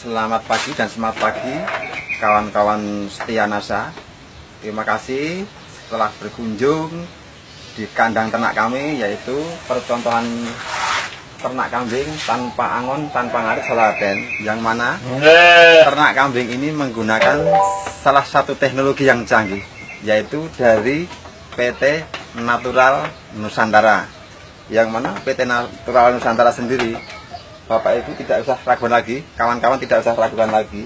Selamat pagi dan semangat pagi kawan-kawan setia NASA. Terima kasih setelah berkunjung di kandang ternak kami, yaitu percontohan ternak kambing tanpa angon, tanpa ngarit solaten, yang mana ternak kambing ini menggunakan salah satu teknologi yang canggih, yaitu dari PT Natural Nusantara. Yang mana PT Natural Nusantara sendiri, Bapak Ibu tidak usah ragukan lagi, kawan-kawan tidak usah ragukan lagi,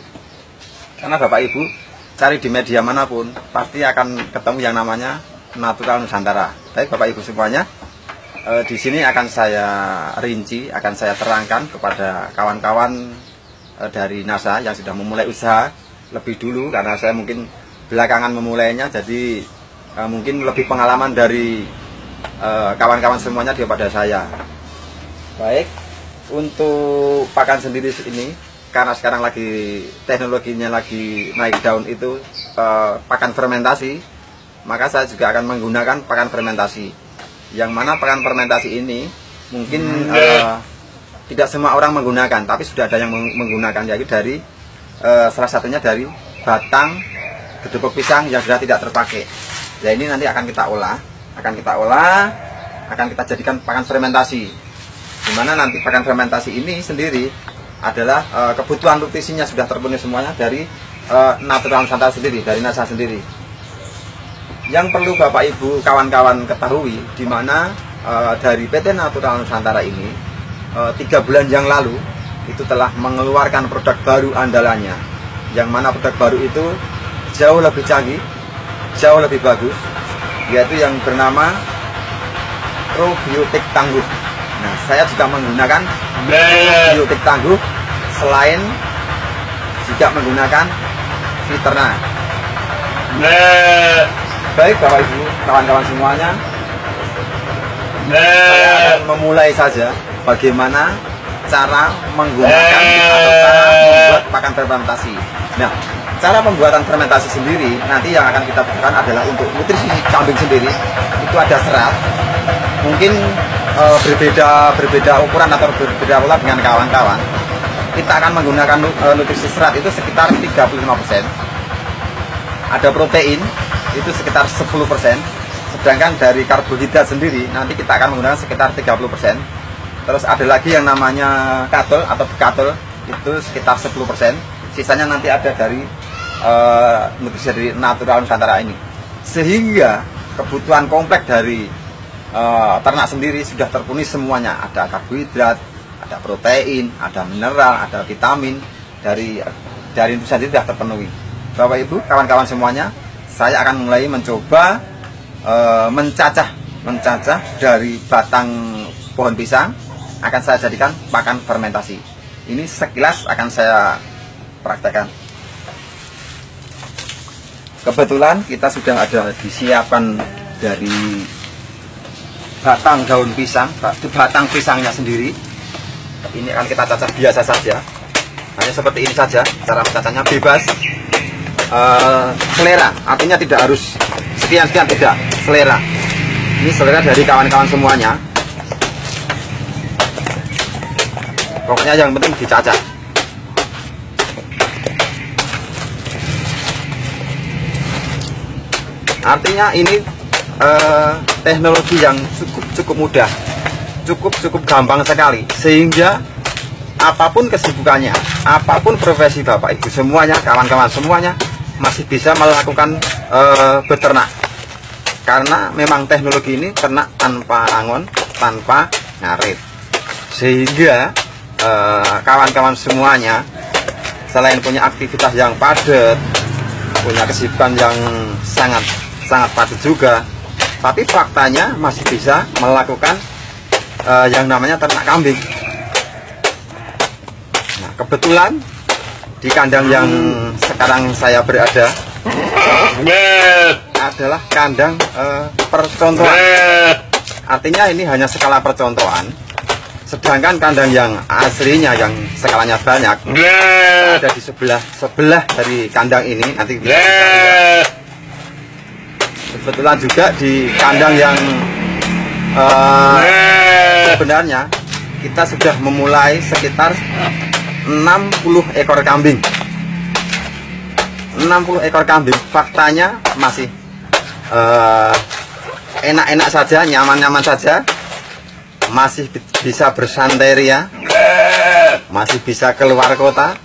karena Bapak Ibu cari di media manapun pasti akan ketemu yang namanya Natural Nusantara. Baik Bapak Ibu semuanya, di sini akan saya rinci, akan saya terangkan kepada kawan-kawan dari NASA yang sudah memulai usaha lebih dulu, karena saya mungkin belakangan memulainya, jadi mungkin lebih pengalaman dari kawan-kawan semuanya daripada saya. Baik, untuk pakan sendiri ini, karena sekarang lagi teknologinya lagi naik daun itu pakan fermentasi, maka saya juga akan menggunakan pakan fermentasi. Yang mana pakan fermentasi ini mungkin tidak semua orang menggunakan, tapi sudah ada yang menggunakan, yaitu dari salah satunya dari batang gedebok pisang yang sudah tidak terpakai. Ya, ini nanti akan kita olah, akan kita jadikan pakan fermentasi. Dimana nanti pakan fermentasi ini sendiri adalah kebutuhan nutrisinya sudah terpenuhi semuanya dari Natural Nusantara sendiri, dari NASA sendiri. Yang perlu Bapak Ibu kawan-kawan ketahui, dimana dari PT Natural Nusantara ini 3 bulan yang lalu itu telah mengeluarkan produk baru andalannya, yang mana produk baru itu jauh lebih canggih, jauh lebih bagus, yaitu yang bernama probiotik tangguh. Nah, saya juga menggunakan probiotik tangguh, selain juga menggunakan Viterna. Baik Bapak Ibu, kawan-kawan semuanya, saya akan memulai saja bagaimana cara menggunakan atau cara membuat pakan fermentasi. Nah, cara pembuatan fermentasi sendiri nanti yang akan kita butuhkan adalah untuk nutrisi kambing sendiri. Itu ada serat, mungkin berbeda ukuran atau berbeda pola dengan kawan-kawan. Kita akan menggunakan nutrisi serat itu sekitar 35%. Ada protein itu sekitar 10%. Sedangkan dari karbohidrat sendiri nanti kita akan menggunakan sekitar 30%. Terus ada lagi yang namanya katol atau bekatol, itu sekitar 10%. Sisanya nanti ada dari nutrisi dari Natural Nusantara ini. Sehingga kebutuhan kompleks dari ternak sendiri sudah terpenuhi semuanya. Ada karbohidrat, ada protein, ada mineral, ada vitamin, dari itu sendiri sudah terpenuhi. Bapak Ibu, kawan-kawan semuanya, saya akan mulai mencoba mencacah dari batang pohon pisang, akan saya jadikan pakan fermentasi. Ini sekilas akan saya praktekkan. Kebetulan kita sudah ada disiapkan dari batang daun pisang, batang pisangnya sendiri. Ini akan kita cacah biasa saja, hanya seperti ini saja. Cara mencacahnya bebas, selera, artinya tidak harus sekian-sekian, tidak, selera. Ini selera dari kawan-kawan semuanya. Pokoknya yang penting dicacah. Artinya ini teknologi yang cukup mudah, cukup gampang sekali, sehingga apapun kesibukannya, apapun profesi Bapak Ibu semuanya, kawan-kawan semuanya masih bisa melakukan beternak, karena memang teknologi ini ternak tanpa angon, tanpa ngarit, sehingga kawan-kawan semuanya selain punya aktivitas yang padat, punya kesibukan yang sangat padat juga, tapi faktanya masih bisa melakukan yang namanya ternak kambing. Nah, kebetulan di kandang yang sekarang saya berada adalah kandang percontohan. Artinya ini hanya skala percontohan. Sedangkan kandang yang aslinya yang skalanya banyak ada di sebelah dari kandang ini. Nanti bisa lihat. Kebetulan juga di kandang yang sebenarnya kita sudah memulai sekitar 60 ekor kambing. 60 ekor kambing, faktanya masih enak-enak saja, nyaman-nyaman saja, masih bisa bersanteria, masih bisa keluar kota.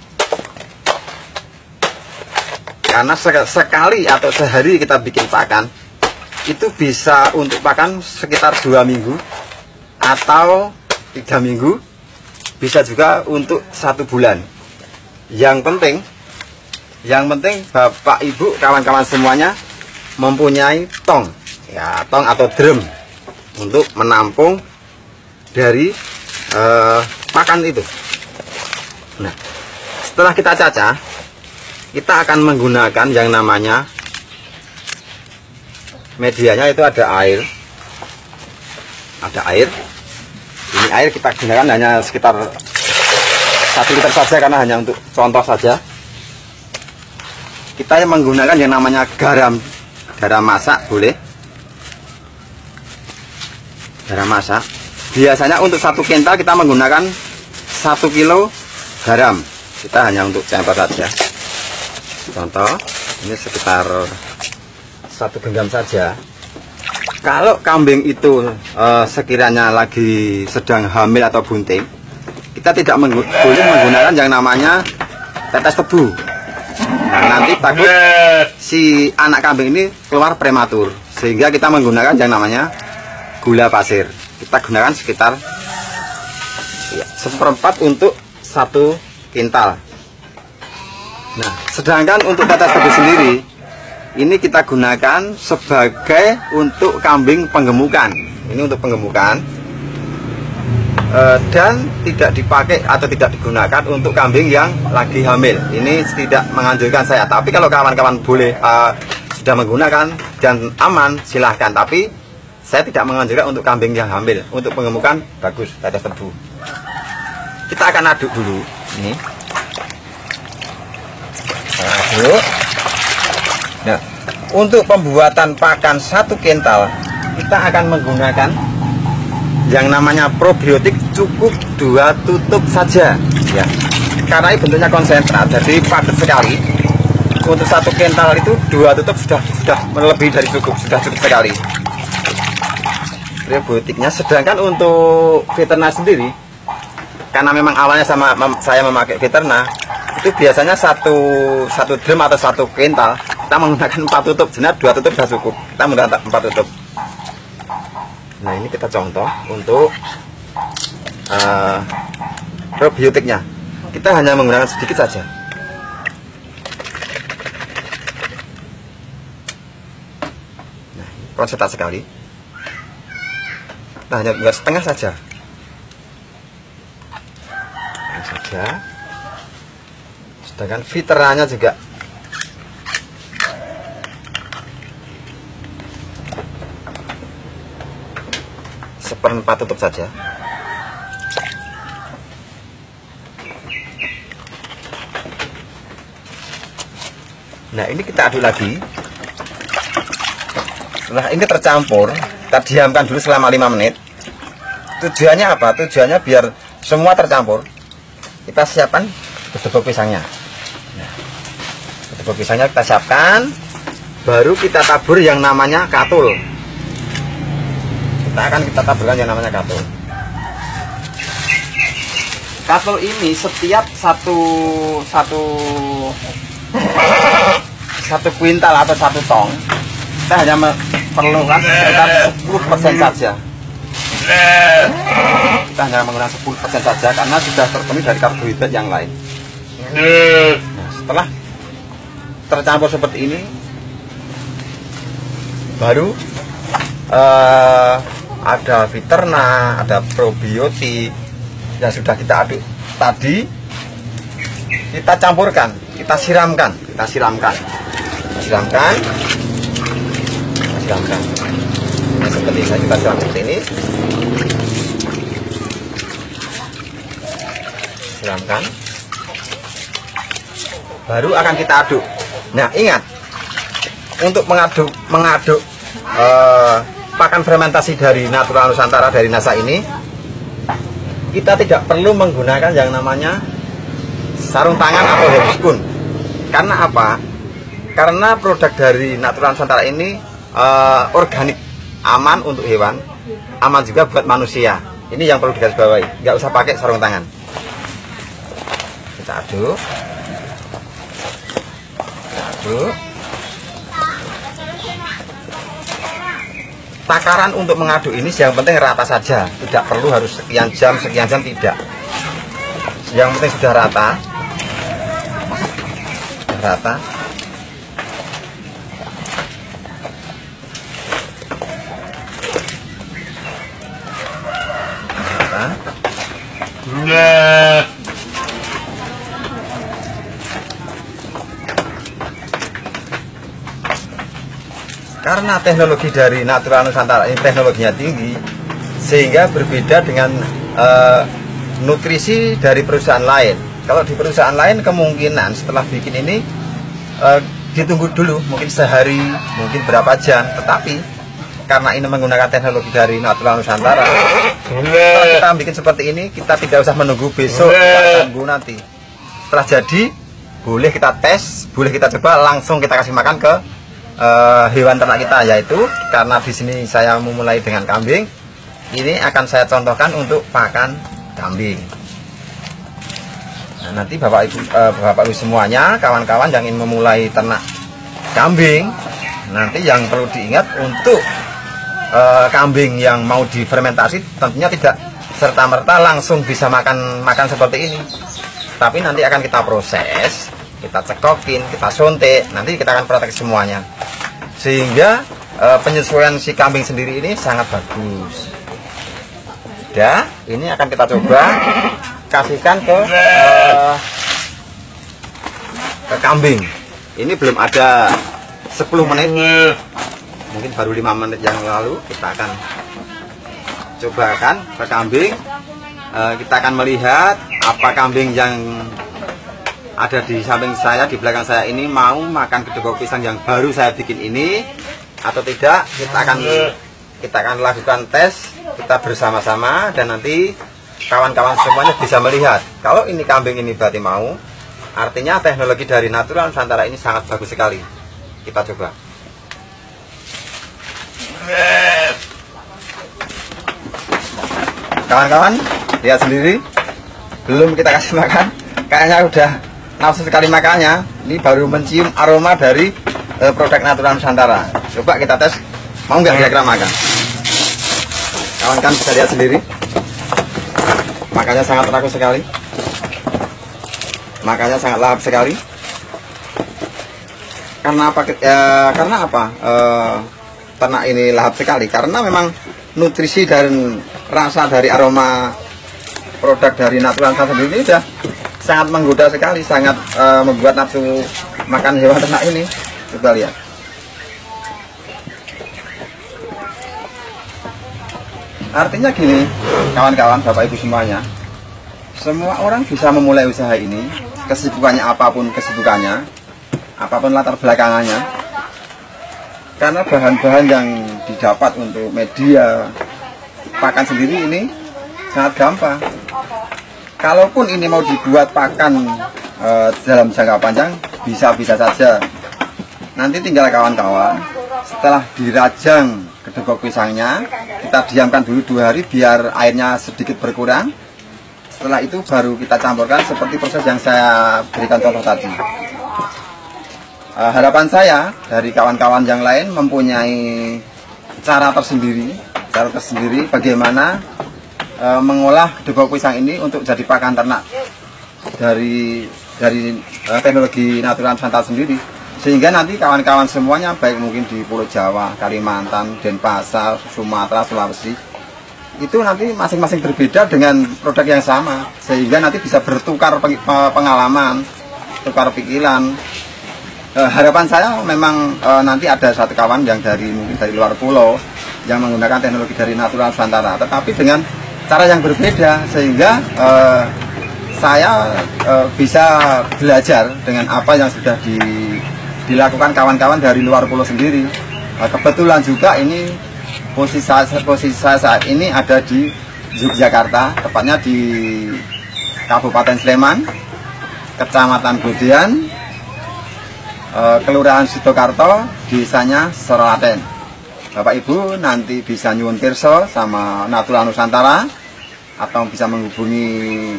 Karena sekali atau sehari kita bikin pakan, itu bisa untuk pakan sekitar 2 minggu atau 3 minggu, bisa juga untuk 1 bulan. Yang penting Bapak Ibu kawan-kawan semuanya mempunyai tong, ya, tong atau drum untuk menampung dari pakan itu. Nah, setelah kita cacah, kita akan menggunakan yang namanya medianya, itu ada air. Ini air kita gunakan hanya sekitar 1 liter saja, karena hanya untuk contoh saja. Kita menggunakan yang namanya garam masak, boleh garam masak. Biasanya untuk 1 kental kita menggunakan 1 kilo garam. Kita hanya untuk contoh saja. Contoh, ini sekitar 1 genggam saja. Kalau kambing itu sekiranya lagi sedang hamil atau bunting, kita tidak boleh menggunakan yang namanya tetes tebu. Nah, nanti takut si anak kambing ini keluar prematur, sehingga kita menggunakan yang namanya gula pasir. Kita gunakan sekitar 1/4 untuk 1 kintal. Nah, sedangkan untuk tetes tebu sendiri, ini kita gunakan sebagai untuk kambing penggemukan. Ini untuk penggemukan, dan tidak dipakai atau tidak digunakan untuk kambing yang lagi hamil. Ini tidak menganjurkan saya. Tapi kalau kawan-kawan boleh sudah menggunakan dan aman, silahkan. Tapi saya tidak menganjurkan untuk kambing yang hamil. Untuk penggemukan bagus tetes tebu. Kita akan aduk dulu. Ini aduk. Nah, untuk pembuatan pakan 1 kental, kita akan menggunakan yang namanya probiotik, cukup 2 tutup saja, ya. Karena ini bentuknya konsentrat, jadi padat sekali. Untuk 1 kental itu 2 tutup sudah melebihi dari cukup, sudah cukup sekali probiotiknya. Sedangkan untuk veterina sendiri, karena memang awalnya saya memakai veterina, itu biasanya satu drum atau 1 kental kita menggunakan 4 tutup. Sebenarnya 2 tutup sudah cukup, kita menggunakan 4 tutup. Nah, ini kita contoh untuk probiotiknya. Kita hanya menggunakan sedikit saja. Nah, konsentrat sekali. Kita hanya menggunakan setengah saja. Setengah saja. Sedangkan veterananya juga seperempat tutup saja. Nah, ini kita aduk lagi. Setelah ini tercampur, kita diamkan dulu selama 5 menit. Tujuannya apa? Tujuannya biar semua tercampur. Kita siapkan bedebok pisangnya. Nah, bedebok pisangnya kita siapkan, baru kita tabur yang namanya katul. Kita taburkan yang namanya katul. Katul ini setiap satu kuintal atau 1 tong, kita hanya perlukan sekitar 10% saja. Kita hanya menggunakan 10% saja karena sudah terpenuhi dari karbohidrat yang lain. Nah, setelah tercampur seperti ini, baru ada veterina, ada probiotik yang sudah kita aduk tadi, kita campurkan, kita siramkan. Nah, seperti ini, kita siram seperti ini, siramkan, baru akan kita aduk. Nah, ingat, untuk mengaduk pakan fermentasi dari Natural Nusantara, dari NASA ini, kita tidak perlu menggunakan yang namanya sarung tangan atau headphone. Karena apa? Karena produk dari Natural Nusantara ini organik, aman untuk hewan, aman juga buat manusia. Ini yang perlu digarisbawahi, nggak usah pakai sarung tangan. Kita aduk, takaran untuk mengaduk ini yang penting rata saja, tidak perlu harus sekian jam tidak. Yang penting sudah rata. Karena teknologi dari Natural Nusantara ini teknologinya tinggi, sehingga berbeda dengan nutrisi dari perusahaan lain. Kalau di perusahaan lain kemungkinan setelah bikin ini ditunggu dulu, mungkin sehari, mungkin berapa jam. Tetapi karena ini menggunakan teknologi dari Natural Nusantara, kalau kita bikin seperti ini, kita tidak usah menunggu besok, kita tunggu nanti. Setelah jadi, boleh kita tes, boleh kita coba, langsung kita kasih makan ke hewan ternak kita, yaitu karena di sini saya memulai dengan kambing. Ini akan saya contohkan untuk pakan kambing. Nah, nanti Bapak Ibu semuanya, kawan-kawan yang ingin memulai ternak kambing, nanti yang perlu diingat untuk kambing yang mau difermentasi tentunya tidak serta-merta langsung bisa makan seperti ini. Tapi nanti akan kita proses, kita cekokin, kita suntik, nanti kita akan praktek semuanya. Sehingga penyesuaian si kambing sendiri ini sangat bagus. Udah, ini akan kita coba kasihkan ke kambing. Ini belum ada 10 menit, mungkin baru 5 menit yang lalu. Kita akan cobakan ke kambing. Kita akan melihat apa kambing yang ada di samping saya, di belakang saya ini mau makan kedegok pisang yang baru saya bikin ini atau tidak. Kita akan lakukan tes kita bersama-sama, dan nanti kawan-kawan semuanya bisa melihat kalau ini kambing ini berarti mau, artinya teknologi dari Natural Nusantara ini sangat bagus sekali. Kita coba. Kawan-kawan lihat sendiri, belum kita kasih makan, kayaknya udah nafsu sekali makannya. Ini baru mencium aroma dari produk Natural Nusantara. Coba kita tes, mau nggak kira-kira makan? Kawan-kawan bisa lihat sendiri, makannya sangat rakus sekali, makannya sangat lahap sekali. Karena apa? Ternak ini lahap sekali karena memang nutrisi dan rasa dari aroma produk dari Natural Nusantara sendiri sudah sangat menggoda sekali, sangat membuat nafsu makan hewan ternak ini. Coba lihat. Artinya gini, kawan-kawan, Bapak Ibu semuanya, semua orang bisa memulai usaha ini, kesibukannya apapun kesibukannya, apapun latar belakangannya, karena bahan-bahan yang didapat untuk media pakan sendiri ini sangat gampang. Kalaupun ini mau dibuat pakan dalam jangka panjang, bisa-bisa saja. Nanti tinggal kawan-kawan, setelah dirajang kedegok pisangnya, kita diamkan dulu 2 hari biar airnya sedikit berkurang. Setelah itu baru kita campurkan seperti proses yang saya berikan contoh tadi. Harapan saya dari kawan-kawan yang lain mempunyai cara tersendiri bagaimana mengolah kedegok pisang ini untuk jadi pakan ternak dari teknologi Natural Nusantara sendiri. Sehingga nanti kawan-kawan semuanya, baik mungkin di Pulau Jawa, Kalimantan, Denpasar, Sumatera, Sulawesi, itu nanti masing-masing berbeda dengan produk yang sama. Sehingga nanti bisa bertukar pengalaman, tukar pikiran. Harapan saya memang nanti ada satu kawan yang mungkin dari luar pulau yang menggunakan teknologi dari Natural Nusantara, tetapi dengan cara yang berbeda, sehingga saya bisa belajar dengan apa yang sudah dilakukan kawan-kawan dari luar pulau sendiri. Kebetulan juga ini posisi saya saat ini ada di Yogyakarta, tepatnya di Kabupaten Sleman. Kecamatan Budian, Kelurahan Sidokarto, desanya Sororaten. Bapak Ibu nanti bisa nyuwun pirsa sama Natura Nusantara atau bisa menghubungi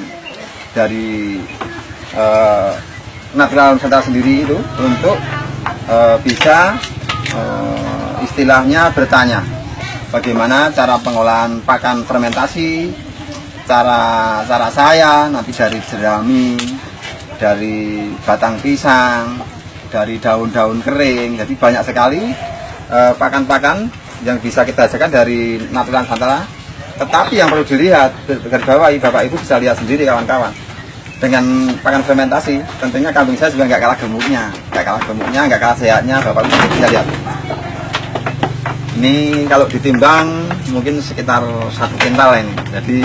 dari Natura Nusantara sendiri itu untuk bisa istilahnya bertanya bagaimana cara pengolahan pakan fermentasi, cara saya nanti dari jerami, dari batang pisang, dari daun-daun kering. Jadi banyak sekali pakan-pakan yang bisa kita hasilkan dari Natura Nusantara. Tetapi yang perlu dilihat, garis Bapak Ibu bisa lihat sendiri kawan-kawan, dengan pakan fermentasi tentunya kambing saya juga nggak kalah gemuknya, nggak kalah sehatnya. Bapak Ibu bisa lihat ini, kalau ditimbang mungkin sekitar 1 kintal ini. Jadi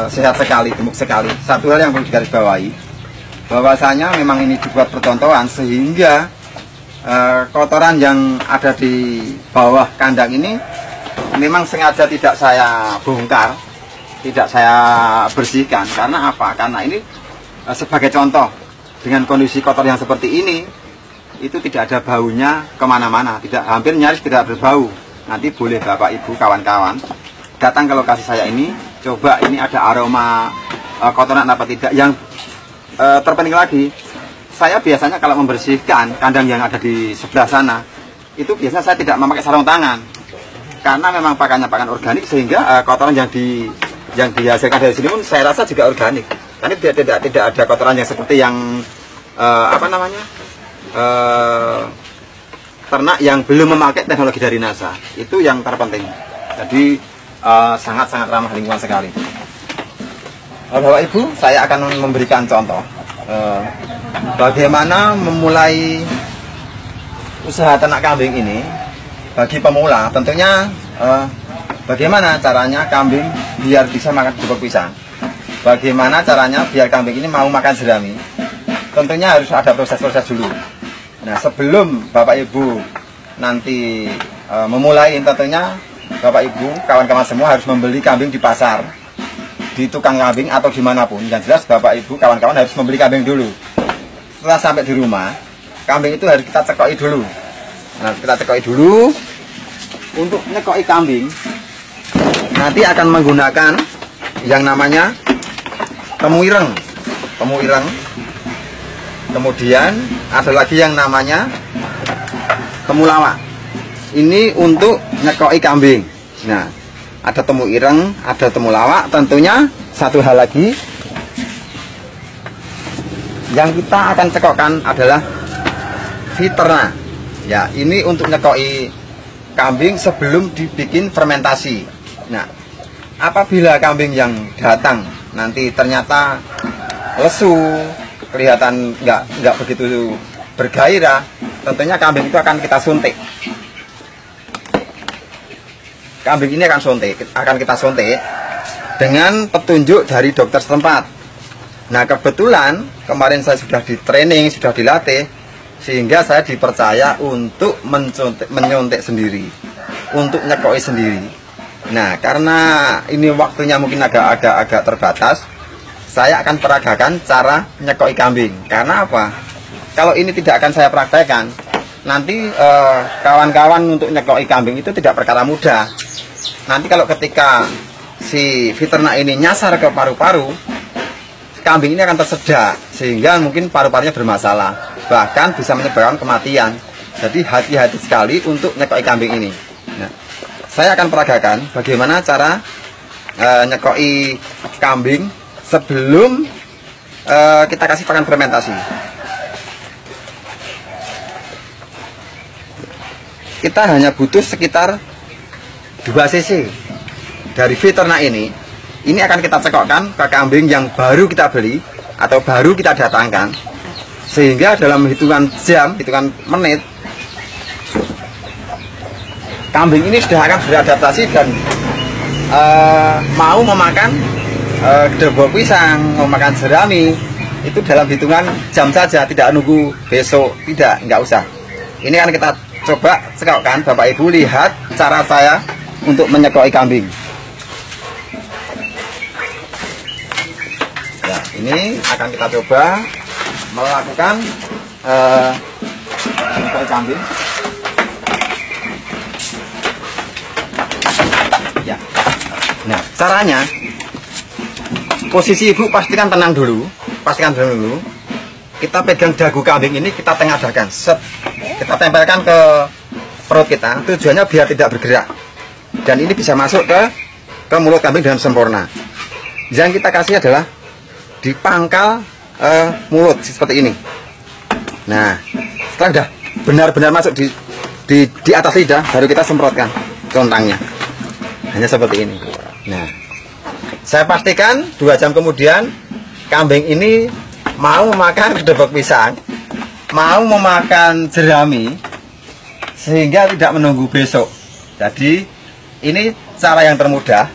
sehat sekali, gemuk sekali. Satu hal yang perlu digarisbawahi, bahwasanya memang ini dibuat percontohan sehingga kotoran yang ada di bawah kandang ini memang sengaja tidak saya bongkar, tidak saya bersihkan. Karena apa? Karena ini sebagai contoh, dengan kondisi kotor yang seperti ini, itu tidak ada baunya kemana-mana, hampir nyaris tidak berbau. Nanti boleh Bapak Ibu kawan-kawan datang ke lokasi saya ini, coba ini ada aroma kotoran apa tidak. Yang terpenting lagi, saya biasanya kalau membersihkan kandang yang ada di sebelah sana, itu biasanya saya tidak memakai sarung tangan, karena memang pakannya pakan organik, sehingga kotoran yang dihasilkan dari sini pun saya rasa juga organik. Karena tidak ada kotoran yang seperti yang ternak yang belum memakai teknologi dari NASA. Itu yang terpenting. Jadi sangat-sangat ramah lingkungan sekali. Bapak Ibu, saya akan memberikan contoh bagaimana memulai usaha ternak kambing ini bagi pemula. Tentunya bagaimana caranya kambing biar bisa makan jeruk pisang, bagaimana caranya biar kambing ini mau makan jerami. Tentunya harus ada proses-proses dulu. Nah, sebelum Bapak Ibu nanti memulai, tentunya Bapak Ibu kawan-kawan semua harus membeli kambing di pasar, di tukang kambing atau dimanapun. Yang jelas Bapak Ibu kawan-kawan harus membeli kambing dulu. Setelah sampai di rumah, kambing itu harus kita cekoki dulu. Nah, kita cekoki dulu. Untuk nyekoki kambing nanti akan menggunakan yang namanya temu ireng. Kemudian ada lagi yang namanya temulawak. Ini untuk nyekoki kambing. Nah, ada temu ireng, ada temulawak. Tentunya satu hal lagi yang kita akan cekokkan adalah Viterna. Ya, ini untuk nyekoki kambing sebelum dibikin fermentasi. Nah, apabila kambing yang datang nanti ternyata lesu, kelihatan nggak begitu bergairah, tentunya kambing itu akan kita suntik. Kambing ini akan kita suntik dengan petunjuk dari dokter setempat. Nah, kebetulan kemarin saya sudah di training, sudah dilatih, sehingga saya dipercaya untuk menyuntik sendiri, untuk nyekoki sendiri. Nah, karena ini waktunya mungkin agak terbatas, saya akan peragakan cara nyekoki kambing. Karena apa? Kalau ini tidak akan saya praktekkan, nanti kawan-kawan untuk nyekoki kambing itu tidak perkara mudah. Nanti kalau ketika si Viterna ini nyasar ke paru-paru, kambing ini akan tersedak, sehingga mungkin paru-parunya bermasalah, bahkan bisa menyebabkan kematian. Jadi hati-hati sekali untuk nyekoki kambing ini. Nah, saya akan peragakan bagaimana cara nyekoki kambing sebelum kita kasih pakan fermentasi. Kita hanya butuh sekitar 2 cc dari Viterna ini. Ini akan kita cekokkan ke kambing yang baru kita beli atau baru kita datangkan, sehingga dalam hitungan jam, hitungan menit, kambing ini sudah akan beradaptasi dan mau memakan gedebok pisang, mau makan jerami. Itu dalam hitungan jam saja, tidak nunggu besok, nggak usah. Ini akan kita coba cekokkan. Bapak Ibu lihat cara saya untuk menyekoki kambing. Ini akan kita coba melakukan kambing. Ya. Nah, caranya posisi ibu pastikan tenang dulu, kita pegang dagu kambing ini, kita tengadakan, kita tempelkan ke perut kita, tujuannya biar tidak bergerak dan ini bisa masuk ke mulut kambing dengan sempurna. Yang kita kasih adalah di pangkal mulut seperti ini. Nah, setelah sudah benar-benar masuk di atas lidah, baru kita semprotkan contangnya. Hanya seperti ini. Nah, saya pastikan 2 jam kemudian kambing ini mau makan kedebok pisang, mau memakan jerami, sehingga tidak menunggu besok. Jadi ini cara yang termudah